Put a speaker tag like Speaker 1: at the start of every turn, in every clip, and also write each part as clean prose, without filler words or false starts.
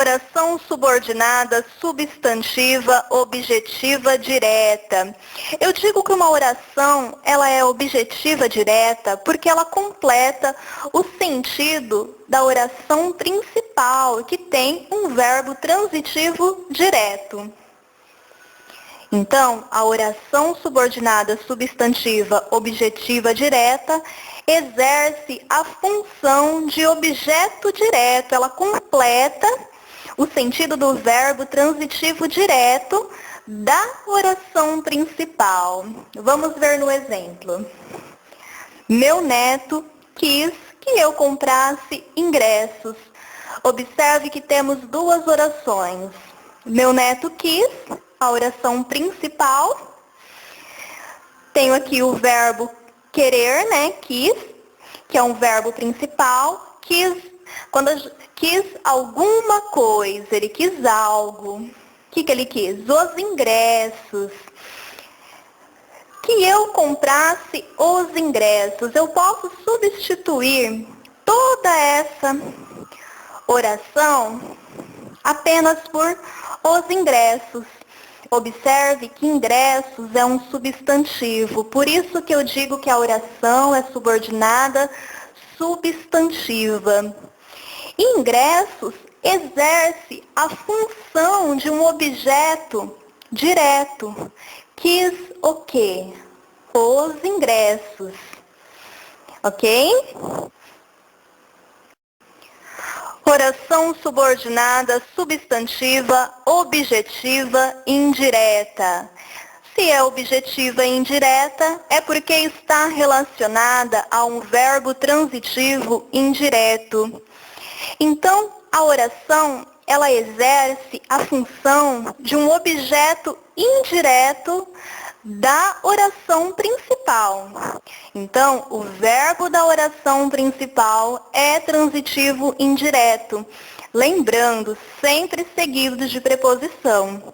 Speaker 1: Oração subordinada, substantiva, objetiva, direta. Eu digo que uma oração, ela é objetiva direta porque ela completa o sentido da oração principal, que tem um verbo transitivo direto. Então, a oração subordinada, substantiva, objetiva, direta exerce a função de objeto direto. Ela completa o sentido do verbo transitivo direto da oração principal. Vamos ver no exemplo. Meu neto quis que eu comprasse ingressos. Observe que temos duas orações. Meu neto quis, a oração principal. Tenho aqui o verbo querer, né? Quis, que é um verbo principal. Quis alguma coisa, ele quis algo. O que ele quis? Os ingressos. Que eu comprasse os ingressos. Eu posso substituir toda essa oração apenas por os ingressos. Observe que ingressos é um substantivo, por isso que eu digo que a oração é subordinada substantiva. Ingressos exerce a função de um objeto direto. Quis o quê? Os ingressos. Ok? Oração subordinada, substantiva, objetiva, indireta. Se é objetiva e indireta, é porque está relacionada a um verbo transitivo indireto. Então, a oração, ela exerce a função de um objeto indireto da oração principal. Então, o verbo da oração principal é transitivo indireto, lembrando, sempre seguido de preposição.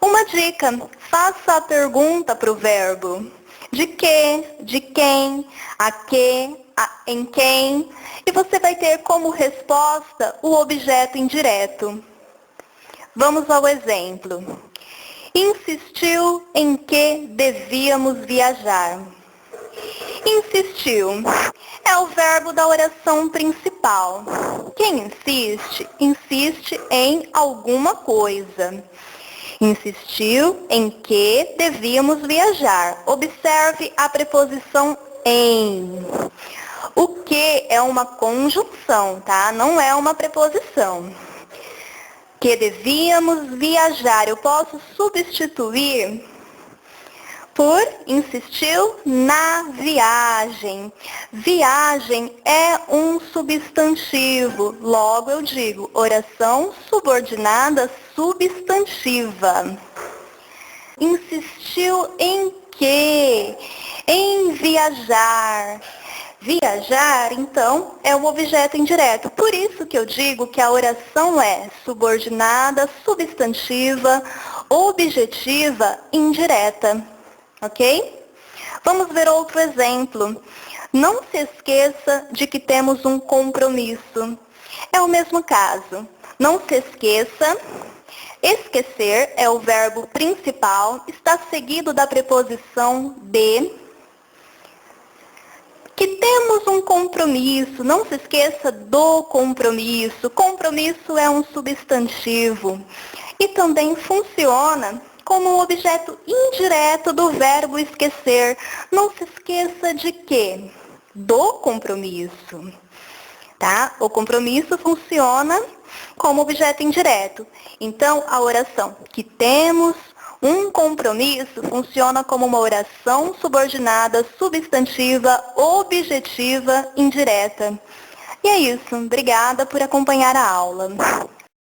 Speaker 1: Uma dica, faça a pergunta para o verbo. De que, de quem, a que, em quem, e você vai ter como resposta o objeto indireto. Vamos ao exemplo. Insistiu em que devíamos viajar. Insistiu é o verbo da oração principal. Quem insiste, insiste em alguma coisa. Insistiu em que devíamos viajar. Observe a preposição em. O que é uma conjunção, tá? Não é uma preposição. Que devíamos viajar. Eu posso substituir por insistiu na viagem. Viagem é um substantivo. Logo eu digo oração subordinada substantiva. Insistiu em quê? Em viajar. Viajar, então, é um objeto indireto. Por isso que eu digo que a oração é subordinada, substantiva, objetiva, indireta. Ok? Vamos ver outro exemplo. Não se esqueça de que temos um compromisso. É o mesmo caso. Não se esqueça. Esquecer é o verbo principal, está seguido da preposição de. Que temos um compromisso, não se esqueça do compromisso. Compromisso é um substantivo e também funciona como um objeto indireto do verbo esquecer. Não se esqueça de quê? Do compromisso. Tá? O compromisso funciona como objeto indireto. Então, a oração que temos um compromisso funciona como uma oração subordinada, substantiva, objetiva, indireta. E é isso. Obrigada por acompanhar a aula.